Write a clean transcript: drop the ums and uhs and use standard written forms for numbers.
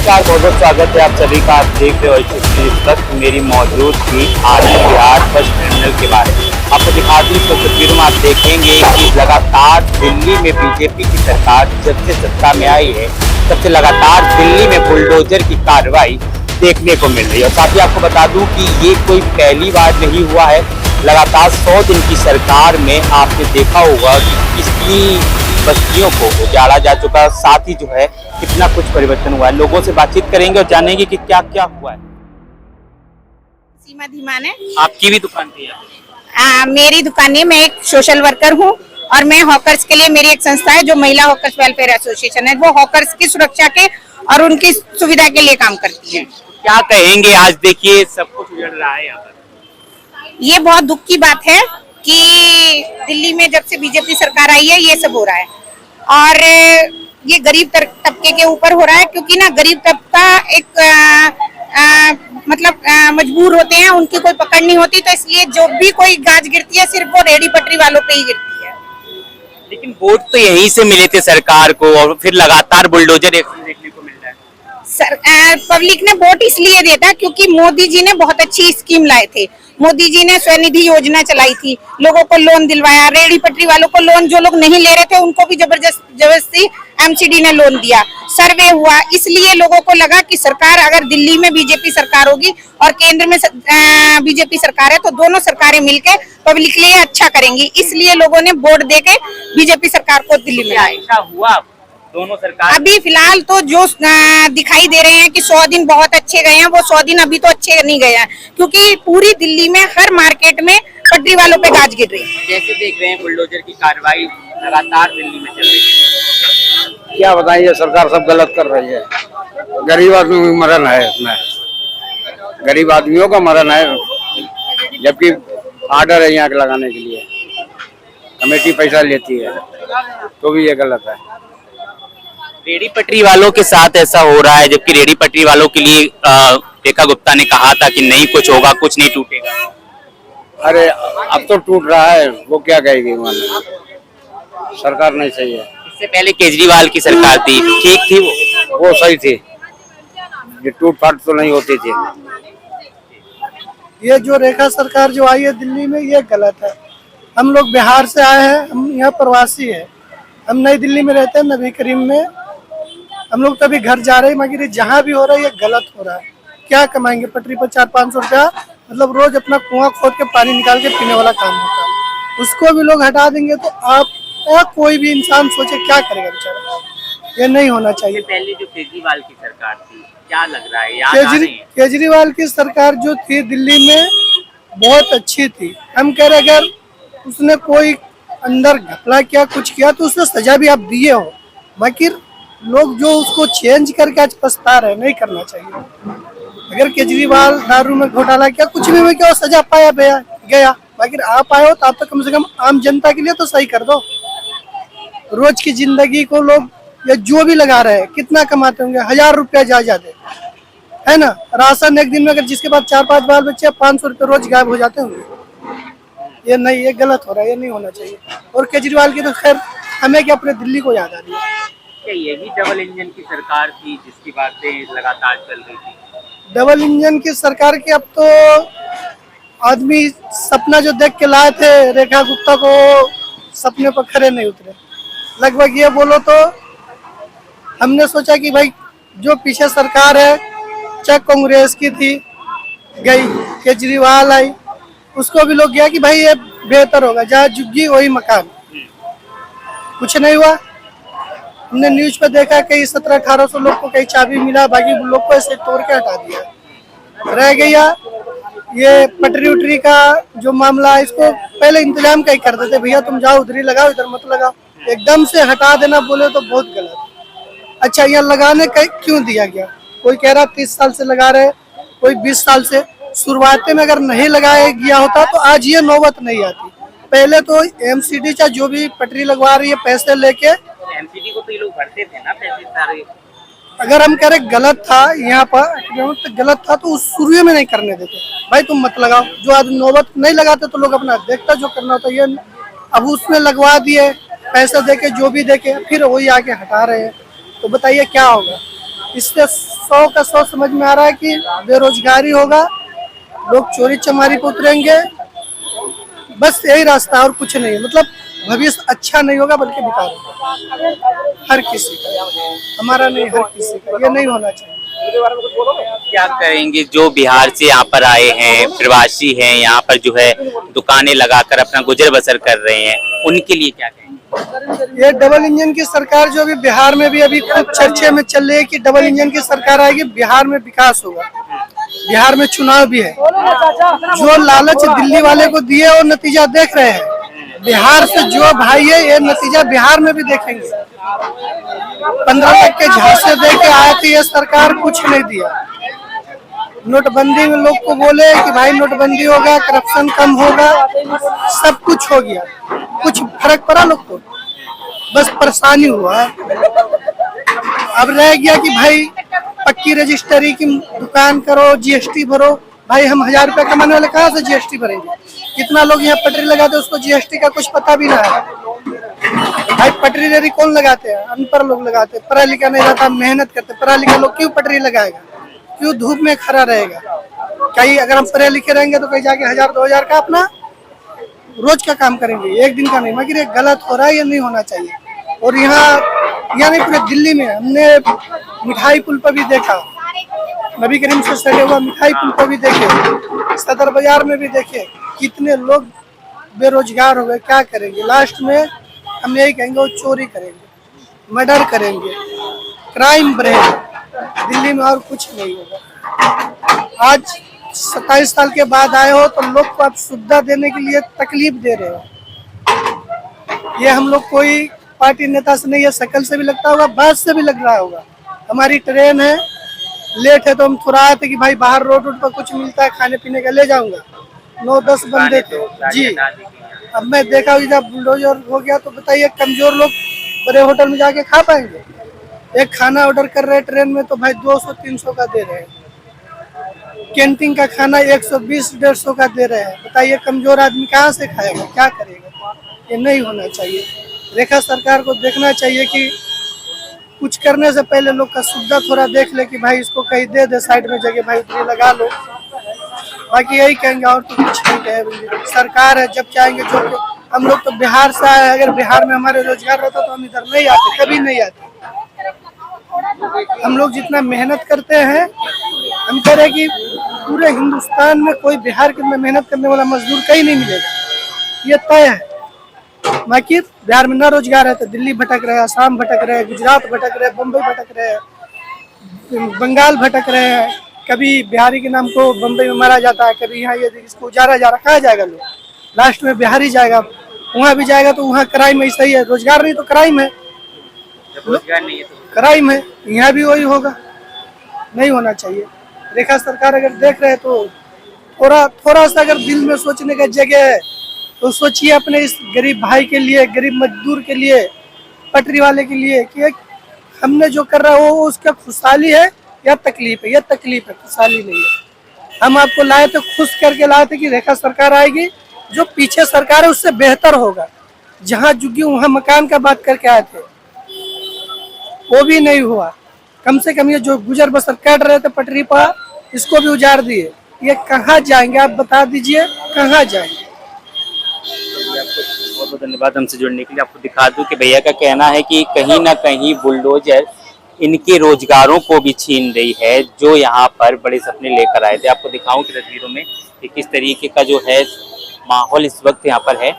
नमस्कार, बहुत बहुत स्वागत है आप सभी का। आप देख रहे हो इस वक्त मेरी मौजूद थी आनंद विहार बस टर्मिनल के बारे में। आपको दिखा दूं, इस तस्वीरों में आप देखेंगे कि लगातार दिल्ली में बीजेपी की सरकार जब से सत्ता में आई है तब से लगातार दिल्ली में बुलडोजर की कार्रवाई देखने को मिल रही है। और साथ ही आपको बता दूं कि ये कोई पहली बार नहीं हुआ है। लगातार 100 दिन की सरकार में आपने देखा होगा कि कितनी बस्तियों को उजाड़ा जा चुका है, साथ ही जो है कितना कुछ परिवर्तन हुआ है। लोगों से बातचीत करेंगे और जानेंगे कि क्या क्या हुआ है। सीमा धीमान है। आपकी भी दुकान थी? मेरी दुकान है। मैं एक सोशल वर्कर हूँ और मैं हॉकर्स के लिए मेरी एक संस्था है जो महिला हॉकर्स वेलफेयर एसोसिएशन है। वो हॉकर्स की सुरक्षा के और उनकी सुविधा के लिए काम करती है। क्या कहेंगे, आज देखिए सब कुछ उजड़ रहा है यहाँ पर। ये बहुत दुख की बात है कि दिल्ली में जब से बीजेपी सरकार आई है ये सब हो रहा है और ये गरीब तबके के ऊपर हो रहा है, क्योंकि ना गरीब तबका एक मजबूर होते हैं, उनकी कोई पकड़ नहीं होती, तो इसलिए जो भी कोई गाज गिरती है सिर्फ वो रेडी पटरी वालों पे ही गिरती है। लेकिन वोट तो यहीं से मिले थे सरकार को और फिर लगातार बुलडोजर एक्शन देखने को मिल रहा है। पब्लिक ने वोट इसलिए दिया था क्योंकि मोदी जी ने बहुत अच्छी स्कीम लाए थे। मोदी जी ने स्वनिधि योजना चलाई थी, लोगों को लोन दिलवाया, रेडी पटरी वालों को लोन, जो लोग नहीं ले रहे थे उनको भी जबरदस्ती एमसीडी ने लोन दिया। सर्वे हुआ, इसलिए लोगों को लगा कि सरकार अगर दिल्ली में बीजेपी सरकार होगी और केंद्र में बीजेपी सरकार है तो दोनों सरकारें मिलकर पब्लिक के लिए अच्छा करेंगी, इसलिए लोगों ने वोट देके बीजेपी सरकार को दिल्ली में लाया। अच्छा हुआ दोनों सरकार? अभी फिलहाल तो जो दिखाई दे रहे हैं कि 100 दिन बहुत अच्छे गए हैं, वो 100 दिन अभी तो अच्छे नहीं गए हैं, क्योंकि पूरी दिल्ली में हर मार्केट में पटरी वालों पे गाज गिर रही है। जैसे देख रहे हैं बुलडोजर की कार्रवाई लगातार दिल्ली में चल रही है। क्या बताएं, ये सरकार सब गलत कर रही है। गरीब आदमी का मरण है इसमें, गरीब आदमियों का मरण है, जबकि आर्डर है यहाँ के लगाने के लिए, कमेटी पैसा लेती है, तो भी ये गलत है। रेडी पटरी वालों के साथ ऐसा हो रहा है, जबकि रेडी पटरी वालों के लिए रेखा गुप्ता ने कहा था कि नहीं कुछ होगा, कुछ नहीं टूटेगा। अरे अब तो टूट रहा है, वो क्या कहेगी, सरकार नहीं सही है। इससे पहले केजरीवाल की सरकार थी, ठीक थी वो सही थी, ये टूट फाट तो नहीं होती थी। ये जो रेखा सरकार जो आई है दिल्ली में, ये गलत है। हम लोग बिहार से आए हैं, हम यहाँ प्रवासी है, हम नई दिल्ली में रहते हैं, नबी करीम में। हम लोग तभी घर जा रहे हैं, मगर जहाँ भी हो रहा है ये गलत हो रहा है। क्या कमाएंगे पटरी पर 400-500 रुपया, मतलब रोज अपना कुआं खोद के पानी निकाल के पीने वाला काम होता है, उसको भी लोग हटा देंगे तो आप कोई भी इंसान सोचे क्या करेगा बेचारा। ये नहीं होना चाहिए। पहले जो केजरीवाल की सरकार थी, क्या लग रहा है केजरीवाल की सरकार जो थी दिल्ली में बहुत अच्छी थी। हम कह रहे अगर उसने कोई अंदर घपला किया, कुछ किया तो उसको सजा भी आप दिए हो, मगर लोग जो उसको चेंज करके आज पछता रहे, नहीं करना चाहिए। अगर केजरीवाल दारू में घोटाला किया, कुछ भी में क्या सजा पाया गया, मगर आप आए हो तो आप तो कम से कम आम जनता के लिए तो सही कर दो। रोज की जिंदगी को लोग या जो भी लगा रहे हैं, कितना कमाते होंगे, 1000 रुपया जाते है ना। राशन एक दिन में अगर जिसके पास 4-5 बाल बच्चे, 500 रुपये रोज गायब हो जाते होंगे। ये नहीं, ये गलत हो रहा है, ये नहीं होना चाहिए। और केजरीवाल की तो खैर हमें क्या, अपने दिल्ली को याद आ रही है। क्या यही डबल इंजन की सरकार थी जिसकी बातें लगातार चल रही थी? डबल इंजन की सरकार की अब तो आदमी सपना जो देख के लाए थे रेखा गुप्ता को, सपने पर खरे नहीं उतरे। लगभग ये बोलो तो हमने सोचा कि भाई जो पीछे सरकार है, चाहे कांग्रेस की थी, गई, केजरीवाल आई, उसको भी लोग गया कि भाई ये बेहतर होगा, जहाँ झुग्गी वही मकान। कुछ नहीं हुआ। हमने न्यूज पे देखा कई 1700-1800 लोग को कहीं चाबी मिला, बाकी लोग को ऐसे तोड़ के हटा दिया। रह गया ये पटरी उटरी का जो मामला है, इसको पहले इंतजाम कहीं कर देते, भैया तुम जाओ उधर ही लगाओ, इधर मत लगाओ। एकदम से हटा देना बोले तो बहुत गलत। अच्छा, यहाँ लगाने क्यों दिया गया? कोई कह रहा 30 साल से लगा रहे, कोई 20 साल से। शुरुआत में अगर नहीं लगाया गया होता तो आज ये नौबत नहीं आती। पहले तो एमसीडी चाहे जो भी पटरी लगवा रही है पैसे लेके, एमसीडी को तो ये लोग भरते थे ना पैसे सारे। अगर हम कह रहे गलत था यहाँ पर, तो गलत था तो उस शुरू में नहीं करने देते, भाई तुम मत लगाओ। जो आज नौबत नहीं लगाते तो लोग अपना देखता जो करना होता, ये अब उसमें लगवा दिए पैसे देके, जो भी देके, फिर वही आके हटा रहे हैं, तो बताइए क्या होगा। इससे 100 का 100 समझ में आ रहा है कि बेरोजगारी होगा, लोग चोरी चमारी पे उतरेंगे, बस यही रास्ता है और कुछ नहीं है। मतलब भविष्य अच्छा नहीं होगा बल्कि बेकार होगा हर किसी का, हमारा नहीं हर किसी का, ये नहीं होना चाहिए। क्या करेंगे जो बिहार से यहाँ पर आए हैं, प्रवासी हैं, यहाँ पर जो है दुकानें लगाकर अपना गुजर बसर कर रहे हैं, उनके लिए क्या कहेंगे? ये डबल इंजन की सरकार जो अभी बिहार में भी अभी खूब चर्चे में चल रही है कि डबल इंजन की सरकार आएगी, बिहार में विकास होगा, बिहार में चुनाव भी है। जो लालच दिल्ली वाले को दिए वो नतीजा देख रहे हैं, बिहार से जो भाई है ये नतीजा बिहार में भी देखेंगे। 15 लाख के झांसे दे के आए थे ये सरकार, कुछ नहीं दिया। नोटबंदी में लोग को बोले कि भाई नोटबंदी होगा, करप्शन कम होगा, सब कुछ हो गया, कुछ फर्क पड़ा लोग को, बस परेशानी हुआ। अब रह गया कि भाई पक्की रजिस्ट्री की दुकान करो, जीएसटी भरो। भाई हम 1000 रुपया कमाने वाले कहाँ से जीएसटी भरेंगे? कितना लोग यहाँ पटरी लगाते हैं उसको जीएसटी का कुछ पता भी ना है। भाई पटरी रेडी कौन लगाते हैं? अनपढ़ लोग लगाते हैं, पढ़ा लिखा नहीं रहता, मेहनत करते। पढ़ा लिखा लोग क्यों पटरी लगाएगा, क्यों धूप में खड़ा रहेगा? कहीं अगर हम पढ़े लिखे रहेंगे तो कहीं जाके 1000-2000 का अपना रोज का काम करेंगे, एक दिन का नहीं। मगर ये गलत हो रहा है, ये नहीं होना चाहिए। और यहाँ नहीं पूरे दिल्ली में हमने मिठाई पुल पर भी देखा, नबी करीम से सटे हुआ मिठाई पुल पर भी देखे, सदर बाजार में भी देखे, कितने लोग बेरोजगार हो गए। क्या करेंगे? लास्ट में हम यही कहेंगे वो चोरी करेंगे, मर्डर करेंगे, क्राइम बढ़ेगा दिल्ली में, और कुछ नहीं होगा। आज 27 साल के बाद आए हो तो लोग को आप सुविधा देने के लिए तकलीफ दे रहे हो। ये हम लोग कोई पार्टी नेता से नहीं है, शक्ल से भी लगता होगा, बात से भी लग रहा होगा। हमारी ट्रेन है, लेट है तो हम थोड़ा आए थे कि भाई बाहर रोड पर कुछ मिलता है खाने पीने का, ले जाऊंगा। 9-10 बंदे थे जी। अब मैं देखा जब बुलडोजर हो गया तो बताइए कमजोर लोग बड़े होटल में जाके खा पाएंगे? एक खाना ऑर्डर कर रहे हैं ट्रेन में तो भाई 200-300 का दे रहे हैं, कैंटीन का खाना 120-150 का दे रहे हैं। बताइए कमजोर आदमी कहाँ से खाएगा, क्या करेगा? ये नहीं होना चाहिए। रेखा सरकार को देखना चाहिए कि कुछ करने से पहले लोग का सुविधा थोड़ा देख ले कि भाई इसको कहीं दे दे साइड में जगह, भाई उतनी लगा लो। बाकी यही कहेंगे और तो कुछ नहीं कहेंगे। सरकार है, जब चाहेंगे जो। हम लोग तो बिहार से आए, अगर बिहार में हमारे रोजगार रहता तो हम इधर नहीं आते, कभी नहीं आते। हम लोग जितना मेहनत करते हैं, हम कह रहे हैं कि पूरे हिंदुस्तान में कोई बिहार के मेहनत करने वाला मजदूर कहीं नहीं मिलेगा, ये तय है। बाकी बिहार में ना रोजगार है तो दिल्ली भटक रहे हैं, आसाम भटक रहे हैं, गुजरात भटक रहे हैं, बम्बई भटक रहे हैं, बंगाल भटक रहे हैं। कभी बिहारी के नाम को बम्बई में मारा जाता है, कभी यहाँ ये इसको उजारा जा रहा। कहाँ जाएगा लोग? लास्ट में बिहारी जाएगा, वहाँ भी जाएगा तो वहाँ क्राइम ऐसा ही है। रोजगार नहीं तो क्राइम है, रोजगार नहीं है तो क्राइम है, यहाँ भी वही होगा। नहीं होना चाहिए। रेखा सरकार अगर देख रहे हैं तो थोड़ा सा अगर दिल में सोचने का जगह है तो सोचिए अपने इस गरीब भाई के लिए, गरीब मजदूर के लिए, पटरी वाले के लिए कि हमने जो कर रहा है वो उसका खुशहाली है या तकलीफ है? यह तकलीफ है, खुशहाली नहीं है। हम आपको लाए तो खुश करके लाए थे कि रेखा सरकार आएगी, जो पीछे सरकार है उससे बेहतर होगा। जहाँ जुगी वहाँ मकान का बात करके आए थे, वो भी नहीं हुआ। कम से कम ये जो गुजर बसर कर रहे थे पटरी पर, इसको भी उजाड़ दिए। ये कहाँ जाएंगे आप बता दीजिए, कहाँ जाएंगे? बहुत बहुत धन्यवाद हमसे जुड़ने के लिए। आपको दिखा दूं कि भैया का कहना है कि कहीं ना कहीं बुलडोजर इनके रोजगारों को भी छीन रही है, जो यहाँ पर बड़े सपने लेकर आए थे। आपको दिखाऊं कि तस्वीरों में कि किस तरीके का जो है माहौल इस वक्त यहाँ पर है।